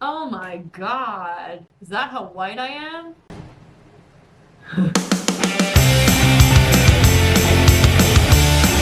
Oh my god. Is that how white I am?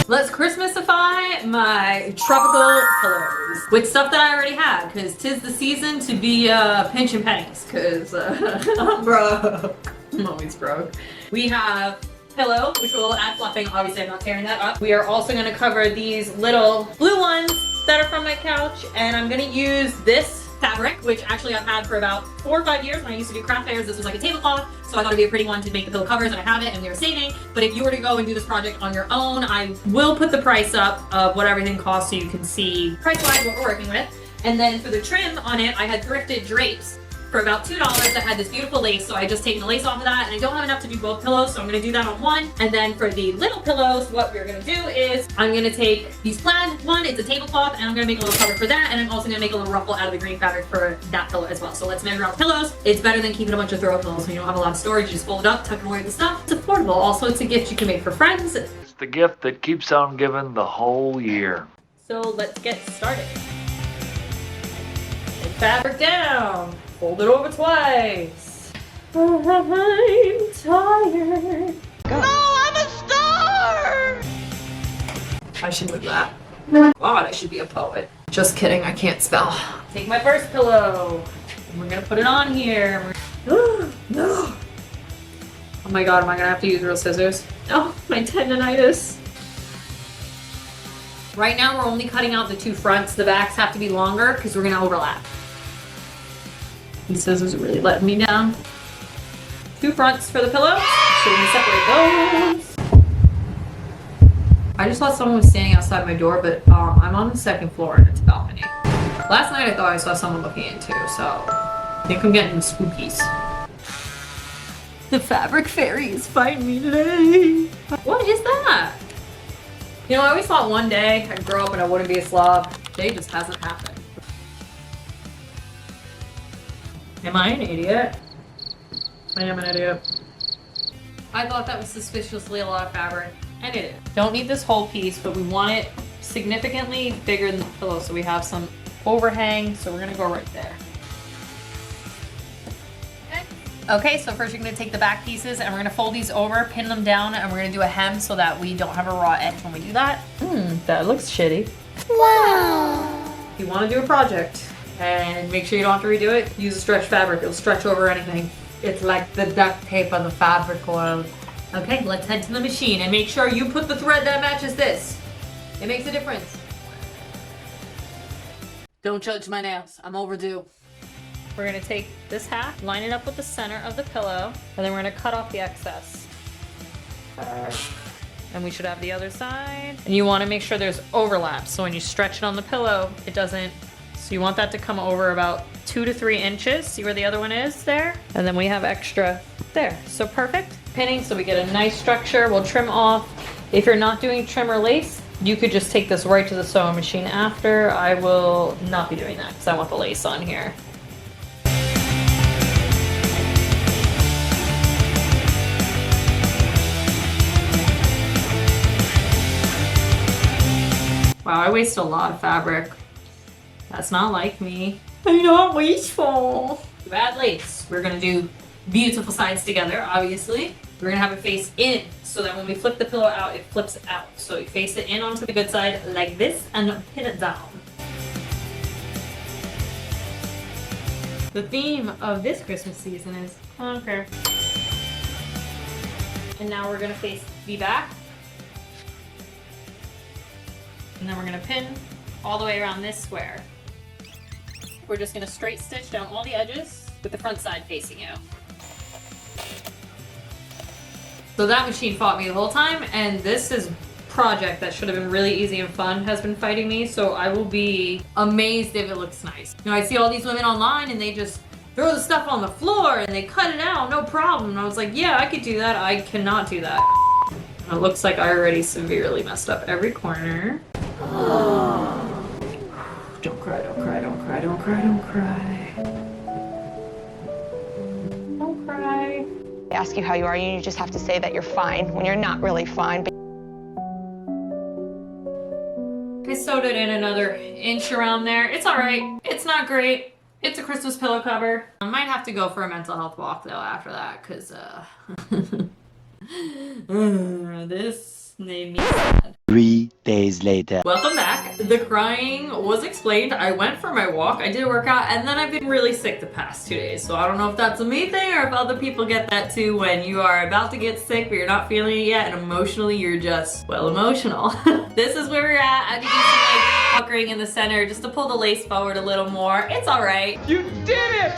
Let's Christmasify my tropical pillows with stuff that I already have, because 'tis the season to be pinching pennies, because I'm broke. I'm always broke. We have pillow, which will add fluffing. Obviously, I'm not tearing that up. We are also going to cover these little blue ones that are from my couch, and I'm going to use this fabric, which actually I've had for about 4 or 5 years. When I used to do craft fairs, this was like a tablecloth, so I thought it'd be a pretty one to make the pillow covers, and I have it, and we were saving. But if you were to go and do this project on your own, I will put the price up of what everything costs so you can see price-wise what we're working with. And then for the trim on it, I had thrifted drapes for about $2 that had this beautiful lace, so I just taken the lace off of that, and I don't have enough to do both pillows, so I'm gonna do that on one. And then for the little pillows, what we're gonna do is I'm gonna take these plaid one, it's a tablecloth, and I'm gonna make a little cover for that, and I'm also gonna make a little ruffle out of the green fabric for that pillow as well. So let's measure out the pillows. It's better than keeping a bunch of throw pillows when you don't have a lot of storage. You just fold it up, tuck it away with the stuff. It's affordable. Also, it's a gift you can make for friends. It's the gift that keeps on giving the whole year. So let's get started. Lay fabric down. Fold it over twice. I'm tired. Go. No, I'm a star! I should move that. God, I should be a poet. Just kidding, I can't spell. Take my first pillow. And we're gonna put it on here. No. Oh my god, am I gonna have to use real scissors? Oh, my tendonitis. Right now we're only cutting out the 2 fronts. The backs have to be longer because we're gonna overlap. These scissors are really letting me down. 2 fronts for the pillows. So we're gonna separate those. I just thought someone was standing outside my door, but I'm on the 2nd floor and it's a balcony. Last night I thought I saw someone looking in too, so I think I'm getting the spookies. The fabric fairy is fighting me today. What is that? You know, I always thought one day I'd grow up and I wouldn't be a slob. Today just hasn't happened. Am I an idiot? I am an idiot. I thought that was suspiciously a lot of fabric, and it is. Don't need this whole piece, but we want it significantly bigger than the pillow, so we have some overhang, so we're gonna go right there. Okay, so first you're gonna take the back pieces and we're gonna fold these over, pin them down, and we're gonna do a hem so that we don't have a raw edge when we do that. That looks shitty. Wow. If you wanna do a project, and make sure you don't have to redo it, use a stretch fabric. It'll stretch over anything. It's like the duct tape on the fabric world. Okay, let's head to the machine and make sure you put the thread that matches this. It makes a difference. Don't judge my nails. I'm overdue. We're gonna take this half, line it up with the center of the pillow, and then we're gonna cut off the excess. And we should have the other side. And you wanna make sure there's overlap, so when you stretch it on the pillow, it doesn't. So you want that to come over about 2 to 3 inches. See where the other one is there? And then we have extra there. So perfect. Pinning so we get a nice structure. We'll trim off. If you're not doing trim or lace, you could just take this right to the sewing machine after. I will not be doing that because I want the lace on here. Wow, I waste a lot of fabric. That's not like me. I'm not wasteful. To add lace, we're gonna do beautiful sides together, obviously. We're gonna have it face in so that when we flip the pillow out, it flips out. So you face it in onto the good side like this and pin it down. The theme of this Christmas season is conquer. And now we're gonna face the back. And then we're gonna pin all the way around this square. We're just gonna straight stitch down all the edges with the front side facing you. So that machine fought me the whole time, and this is project that should have been really easy and fun has been fighting me, so I will be amazed if it looks nice. You know, I see all these women online and they just throw the stuff on the floor and they cut it out, no problem. And I was like, yeah, I could do that. I cannot do that. And it looks like I already severely messed up every corner. Don't cry, don't cry, don't cry, don't cry, don't cry. Don't cry. They ask you how you are, and you just have to say that you're fine when you're not really fine. I sewed it in another inch around there. It's all right. It's not great. It's a Christmas pillow cover. I might have to go for a mental health walk though after that, cause this made me sad. 3 days later. Welcome back. The crying was explained. I went for my walk, I did a workout, and then I've been really sick the past 2 days. So I don't know if that's a me thing or if other people get that too when you are about to get sick but you're not feeling it yet, and emotionally you're just, well, emotional. This is where we're at. I do some like puckering in the center just to pull the lace forward a little more. It's all right. You did it!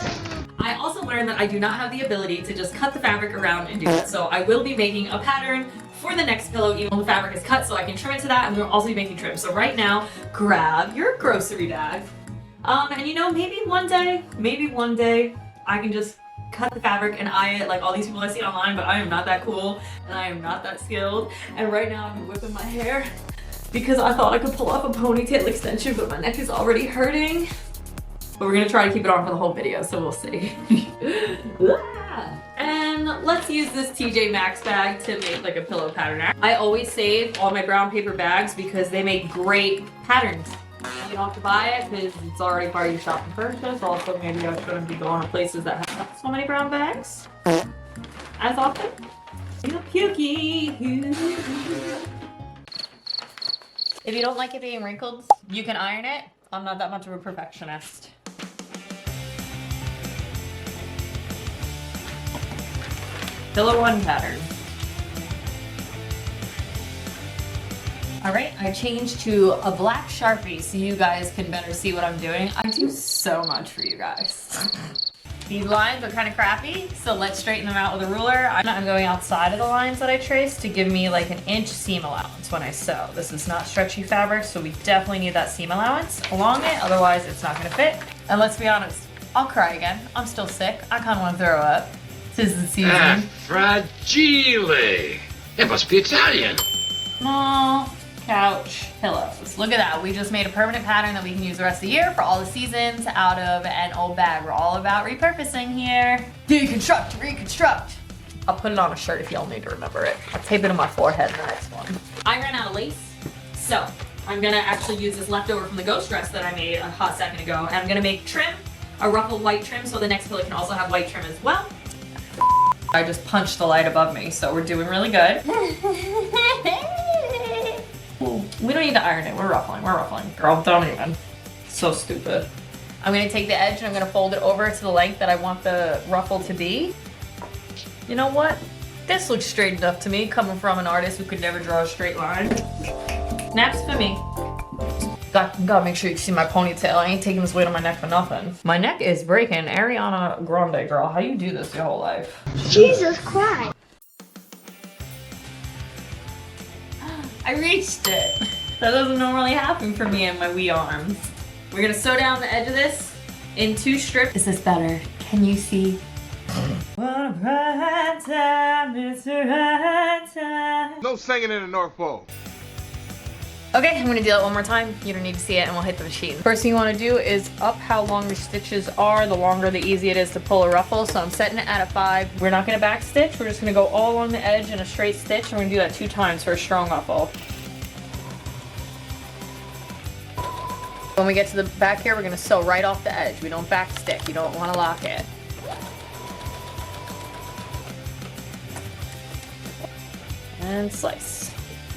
I also learned that I do not have the ability to just cut the fabric around and do it. So I will be making a pattern for the next pillow, even though the fabric is cut, so I can trim it to that, and we'll also be making trim. So right now, grab your grocery bag. And you know, maybe one day, I can just cut the fabric and eye it like all these people I see online, but I am not that cool, and I am not that skilled. And right now I've been whipping my hair because I thought I could pull off a ponytail extension, but my neck is already hurting. But we're gonna try to keep it on for the whole video, so we'll see. And let's use this TJ Maxx bag to make like a pillow pattern. I always save all my brown paper bags because they make great patterns. You don't have to buy it because it's already part of your shopping purchase. Also, maybe I shouldn't be going to places that have so many brown bags as often. Feel pukey. If you don't like it being wrinkled, you can iron it. I'm not that much of a perfectionist. Pillow 1 pattern. All right, I changed to a black Sharpie so you guys can better see what I'm doing. I do so much for you guys. These lines are kind of crappy, so let's straighten them out with a ruler. I'm going outside of the lines that I traced to give me like an inch seam allowance when I sew. This is not stretchy fabric, so we definitely need that seam allowance along it, otherwise it's not gonna fit. And let's be honest, I'll cry again. I'm still sick. I kind of want to throw up. Tis the season. Fragile. It must be Italian. Small couch pillows. Look at that. We just made a permanent pattern that we can use the rest of the year for all the seasons out of an old bag. We're all about repurposing here. Deconstruct, reconstruct. I'll put it on a shirt if y'all need to remember it. I'll tape it on my forehead in the next one. I ran out of lace, so I'm gonna actually use this leftover from the ghost dress that I made a hot second ago, and I'm gonna make trim, a ruffled white trim, so the next pillow can also have white trim as well. I just punched the light above me, so we're doing really good. We don't need to iron it. We're ruffling. Girl, don't even. So stupid. I'm gonna take the edge and I'm gonna fold it over to the length that I want the ruffle to be. You know what? This looks straight enough to me, coming from an artist who could never draw a straight line. Snaps for me. Gotta make sure you see my ponytail. I ain't taking this weight on my neck for nothing. My neck is breaking. Ariana Grande, girl. How you do this your whole life? Jesus Christ. I reached it. That doesn't normally happen for me and my wee arms. We're gonna sew down the edge of this in 2 strips. Is this better? Can you see? What a right time, it's a right time. No singing in the North Pole. Okay, I'm gonna do that one more time. You don't need to see it and we'll hit the machine. First thing you wanna do is up how long your stitches are. The longer, the easier it is to pull a ruffle. So I'm setting it at a 5. We're not gonna back stitch. We're just gonna go all along the edge in a straight stitch. And we're gonna do that 2 times for a strong ruffle. When we get to the back here, we're gonna sew right off the edge. We don't back stick. You don't wanna lock it. And slice.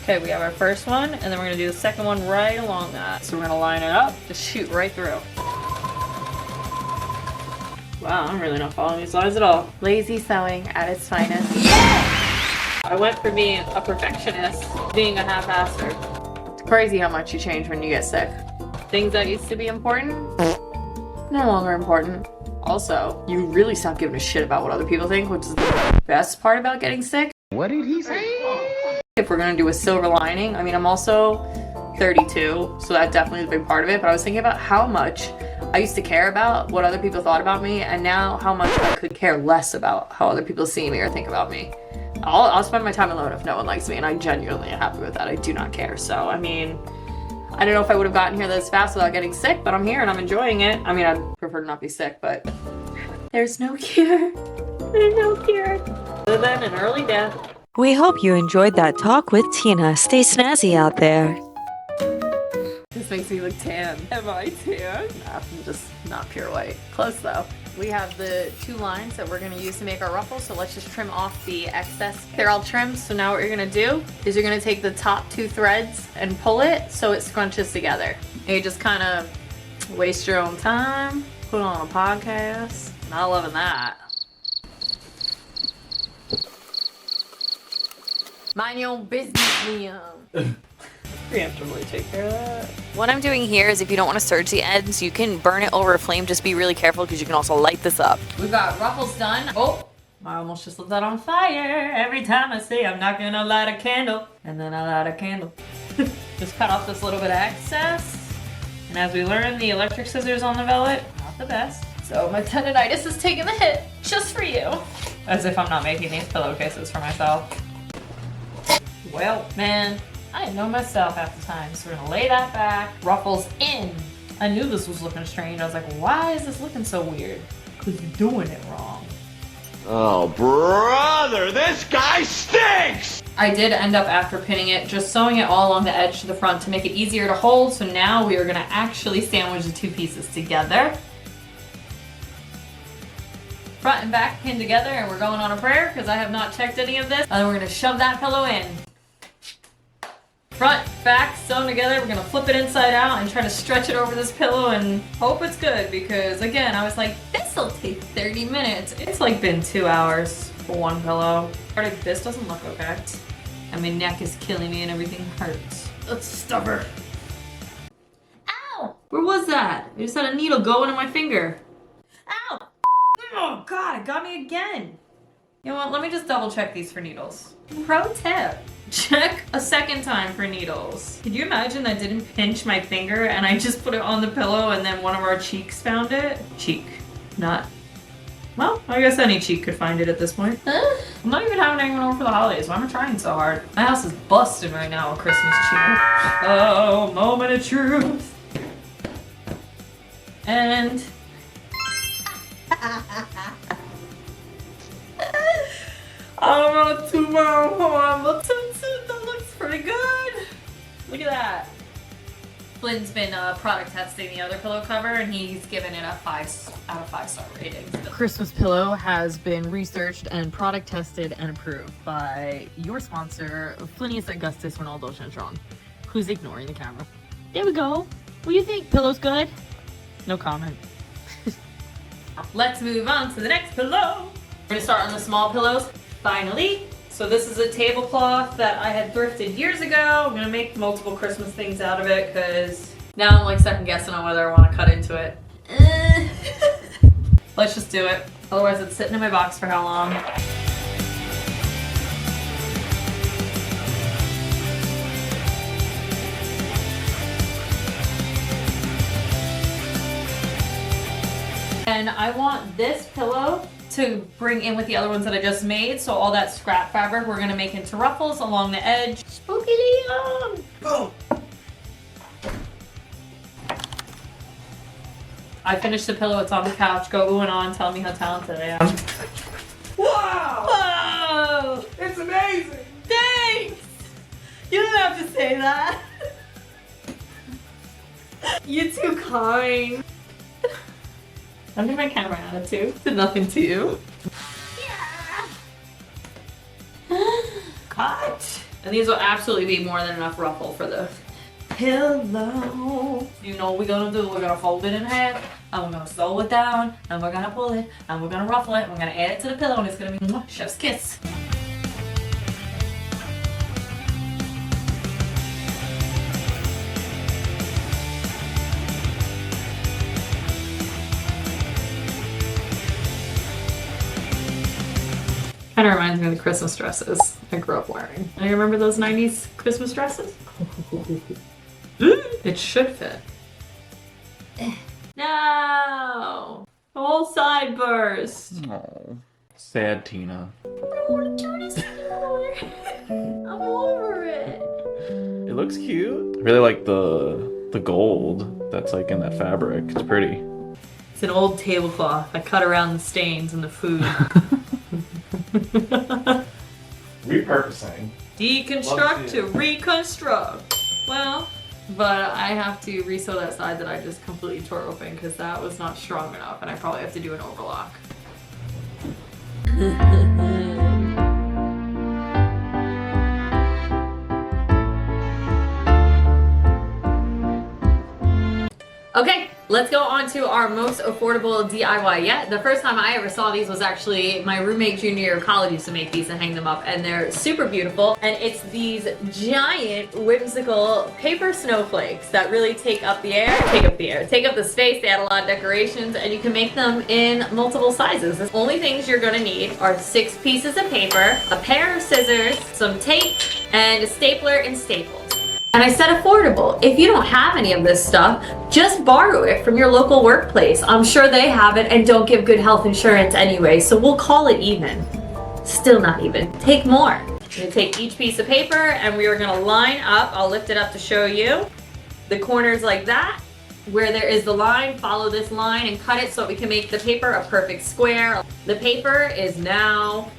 Okay, we have our first one, and then we're gonna do the second one right along that. So we're gonna line it up, just shoot right through. Wow, I'm really not following these lines at all. Lazy sewing at its finest. Yeah! I went from being a perfectionist, being a half-asser. It's crazy how much you change when you get sick. Things that used to be important, no longer important. Also, you really stop giving a shit about what other people think, which is the best part about getting sick. What did he say? If we're gonna do a silver lining, I mean, I'm also 32, so that definitely is a big part of it, but I was thinking about how much I used to care about what other people thought about me, and now how much I could care less about how other people see me or think about me. I'll spend my time alone if no one likes me, and I genuinely am happy with that. I do not care. So, I mean, I don't know if I would have gotten here this fast without getting sick, but I'm here and I'm enjoying it. I mean, I'd prefer to not be sick, but there's no cure. There's no cure other than an early death. We hope you enjoyed that talk with Tina. Stay snazzy out there. This makes me look tan. Am I tan? Nah, I'm just Not pure white. Close though. We have the 2 lines that we're gonna use to make our ruffles, so let's just trim off the excess. They're all trimmed, so now what you're gonna do is you're gonna take the top 2 threads and pull it so it scrunches together. And you just kind of waste your own time, put on a podcast. Not loving that. Mind your own business, Liam. Preemptively take care of that. What I'm doing here is if you don't want to serge the ends, you can burn it over a flame. Just be really careful because you can also light this up. We've got ruffles done. Oh, I almost just lit that on fire. Every time I say I'm not gonna light a candle, and then I light a candle. Just cut off this little bit of excess. And as we learned, the electric scissors on the velvet, not the best. So my tendonitis is taking the hit just for you. As if I'm not making these pillowcases for myself. Well, man, I didn't know myself half the time. So we're gonna lay that back, ruffles in. I knew this was looking strange. I was like, why is this looking so weird? Because you're doing it wrong. Oh, brother, this guy stinks! I did end up, after pinning it, just sewing it all along the edge to the front to make it easier to hold. So now we are gonna actually sandwich the 2 pieces together. Front and back pinned together, and we're going on a prayer because I have not checked any of this. And then we're gonna shove that pillow in. Front, back, sewn together. We're gonna flip it inside out and try to stretch it over this pillow and hope it's good because, again, I was like, this'll take 30 minutes. It's like been 2 hours for 1 pillow. This doesn't look okay. And my neck is killing me and everything hurts. Let's stuff her. Ow! Where was that? I just had a needle go into my finger. Ow! Oh God, it got me again. You know what, let me just double check these for needles. Pro tip. Check a second time for needles. Could you imagine that didn't pinch my finger and I just put it on the pillow and then one of our cheeks found it? Cheek, not... Well, I guess any cheek could find it at this point. I'm not even having anyone over for the holidays. Why am I trying so hard? My house is busted right now with Christmas cheer. Oh, moment of truth. And... I'm gonna tomorrow. That looks pretty good. Look at that. Flynn's been product testing the other pillow cover and he's given it a 5 out of 5 star rating. The Christmas pillow has been researched and product tested and approved by your sponsor, Flinnius Augustus Ronaldo Centron, who's ignoring the camera. There we go. What do you think? Pillow's good? No comment. Let's move on to the next pillow. We're gonna start on the small pillows. Finally. So this is a tablecloth that I had thrifted years ago. I'm gonna make multiple Christmas things out of it because now I'm like second guessing on whether I want to cut into it. Let's just do it. Otherwise it's sitting in my box for how long? And I want this pillow to bring in with the other ones that I just made. So all that scrap fabric we're gonna make into ruffles along the edge. Spooky Liam! Boom! I finished the pillow, it's on the couch. Go ooh and on, tell me how talented I am. Wow! Whoa! It's amazing! Thanks! You don't have to say that. You're too kind. Don't do my camera attitude. Did nothing to you. Yeah. Cut. And these will absolutely be more than enough ruffle for the pillow. You know what we're gonna do? We're gonna fold it in half, and we're gonna sew it down, and we're gonna pull it, and we're gonna ruffle it, and we're gonna add it to the pillow, and it's gonna be chef's kiss. Kind of reminds me of the Christmas dresses I grew up wearing. Do you remember those 90s Christmas dresses? It should fit. No! The whole side burst. Oh, sad Tina. I don't want to turn this anymore. I'm over it. It looks cute. I really like the gold that's like in that fabric. It's pretty. It's an old tablecloth. I cut around the stains and the food. Repurposing. Deconstruct to reconstruct. Well, but I have to resew that side that I just completely tore open because that was not strong enough, and I probably have to do an overlock. Okay, let's go on to our most affordable DIY yet. The first time I ever saw these was actually my roommate junior year of college used to make these and hang them up, and they're super beautiful. And it's these giant whimsical paper snowflakes that really take up the space. They add a lot of decorations, and you can make them in multiple sizes. The only things you're gonna need are 6 pieces of paper, a pair of scissors, some tape, and a stapler and staples. And I said affordable. If you don't have any of this stuff, just borrow it from your local workplace. I'm sure they have it and don't give good health insurance anyway, so we'll call it even. Still not even. Take more. I'm gonna take each piece of paper and we are gonna line up. I'll lift it up to show you. The corners like that. Where there is the line, follow this line and cut it so we can make the paper a perfect square. The paper is now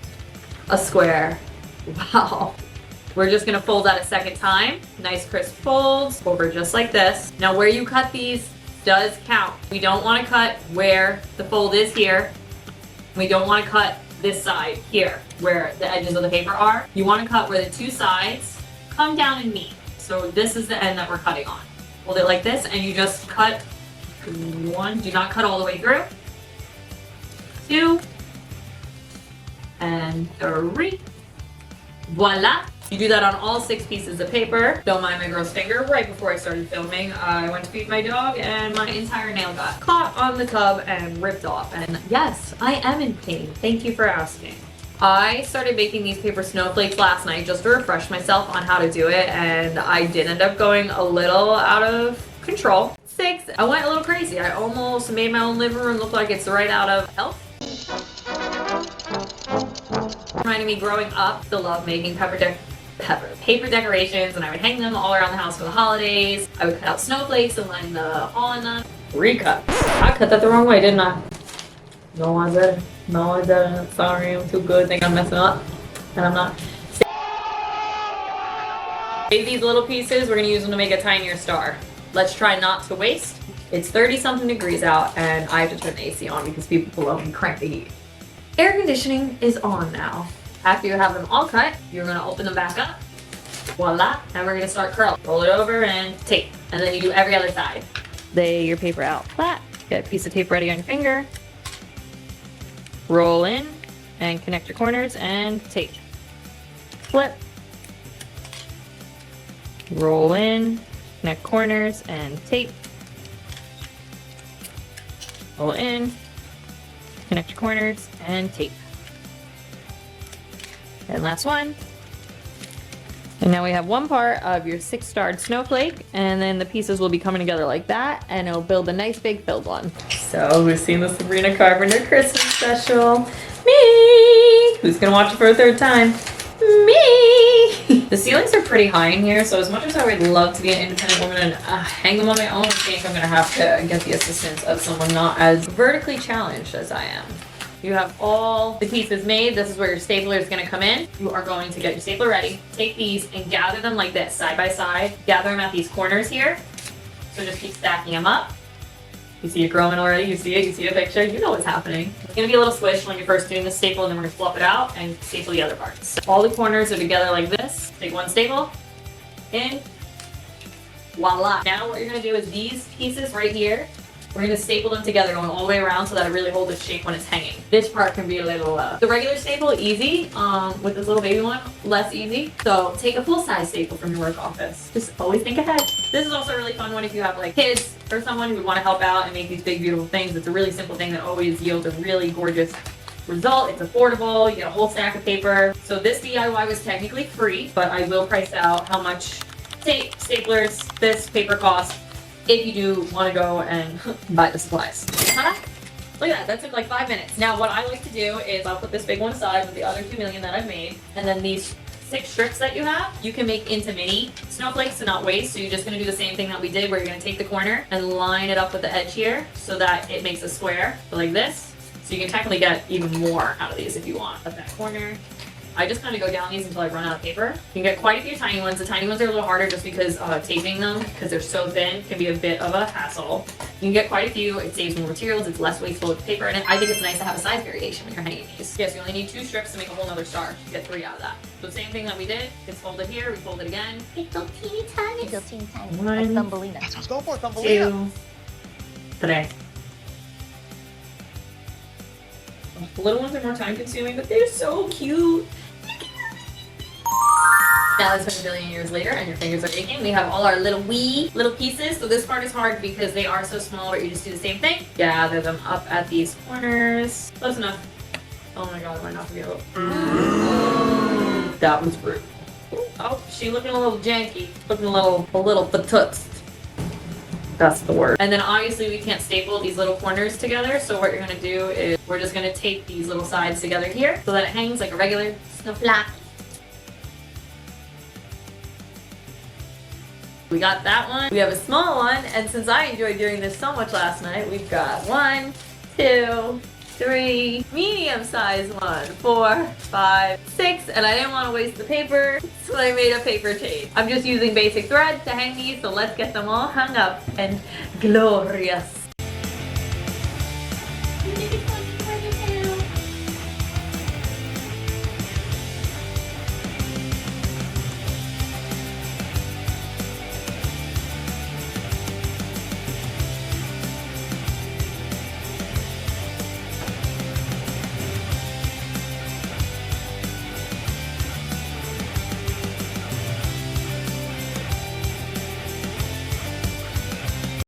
a square. Wow. We're just gonna fold that a second time. Nice crisp folds over just like this. Now where you cut these does count. We don't wanna cut where the fold is here. We don't wanna cut this side here where the edges of the paper are. You wanna cut where the 2 sides come down and meet. So this is the end that we're cutting on. Hold it like this and you just cut 1, do not cut all the way through. 2, and 3. Voila. You do that on all 6 pieces of paper. Don't mind my gross finger. Right before I started filming, I went to feed my dog and my entire nail got caught on the tub and ripped off. And yes, I am in pain. Thank you for asking. I started making these paper snowflakes last night just to refresh myself on how to do it, and I did end up going a little out of control. 6, I went a little crazy. I almost made my own living room look like it's right out of Elf. Reminded me growing up to love making paper decorations, and I would hang them all around the house for the holidays. I would cut out snowflakes and line the hall in them. Recuts. I cut that the wrong way, didn't I? No, I didn't. No, I didn't. Sorry, I'm too good. Think I'm messing up, and I'm not. Save these little pieces. We're gonna use them to make a tinier star. Let's try not to waste. It's 30-something degrees out, and I have to turn the AC on because people below me crank the heat. Air conditioning is on now. After you have them all cut, you're gonna open them back up. Voila, and we're gonna start curl. Roll it over and tape. And then you do every other side. Lay your paper out flat. Get a piece of tape ready on your finger. Roll in and connect your corners and tape. Flip. Roll in, connect corners and tape. Roll in, connect your corners and tape. And last one. And now we have one part of your 6-starred snowflake, and then the pieces will be coming together like that, and it'll build a nice big filled one. So we've seen the Sabrina Carpenter Christmas special. Me! Who's gonna watch it for a 3rd time? Me! The ceilings are pretty high in here, so as much as I would love to be an independent woman and hang them on my own, I think I'm gonna have to get the assistance of someone not as vertically challenged as I am. You have all the pieces made. This is where your stapler is going to come in. You are going to get your stapler ready. Take these and gather them like this, side by side. Gather them at these corners here. So just keep stacking them up. You see it growing already. You see it. You see the picture. You know what's happening. It's going to be a little squish when you're first doing the staple, and then we're going to flip it out and staple the other parts. All the corners are together like this. Take one staple. In. Voila. Now what you're going to do is these pieces right here, we're going to staple them together going all the way around so that it really holds its shape when it's hanging. This part can be a little, the regular staple, easy. With this little baby one, less easy. So take a full-size staple from your work office. Just always think ahead. This is also a really fun one if you have like kids or someone who would want to help out and make these big, beautiful things. It's a really simple thing that always yields a really gorgeous result. It's affordable. You get a whole stack of paper. So this DIY was technically free, but I will price out how much tape, staplers, this paper costs, if you do want to go and buy the supplies. Look at that, that took like 5 minutes. Now what I like to do is I'll put this big one aside with the other 2 million that I've made, and then these 6 strips that you have, you can make into mini snowflakes to not waste. So you're just gonna do the same thing that we did where you're gonna take the corner and line it up with the edge here so that it makes a square, so like this. So you can technically get even more out of these if you want. Put that corner I just kind of go down these until I run out of paper. You can get quite a few tiny ones. The tiny ones are a little harder just because taping them, because they're so thin, can be a bit of a hassle. You can get quite a few. It saves more materials. It's less wasteful with paper. And I think it's nice to have a size variation when you're hanging these. Yes, you only need 2 strips to make a whole nother star. You get 3 out of that. So same thing that we did. It's folded here. We fold it again. Little teeny tiny. Little teeny tiny. 1, Like Thumbelina. Let's go for it, Thumbelina. 2, 3. The little ones are more time consuming, but they're so cute. Now it's been a billion years later and your fingers are aching. We have all our little little pieces. So this part is hard because they are so small, but you just do the same thing. Gather them up at these corners. Close enough. Oh my god, am I not gonna be able to... That was rude. Oh, she looking a little janky. Looking a little patutz. That's the word. And then obviously we can't staple these little corners together. So what you're gonna do is we're just gonna tape these little sides together here so that it hangs like a regular snowflake. We got that one. We have a small one, and since I enjoyed doing this so much last night, we've got 1, 2, 3, medium-sized 1, 4, 5, 6, and I didn't want to waste the paper, so I made a paper chain. I'm just using basic thread to hang these, so let's get them all hung up and glorious.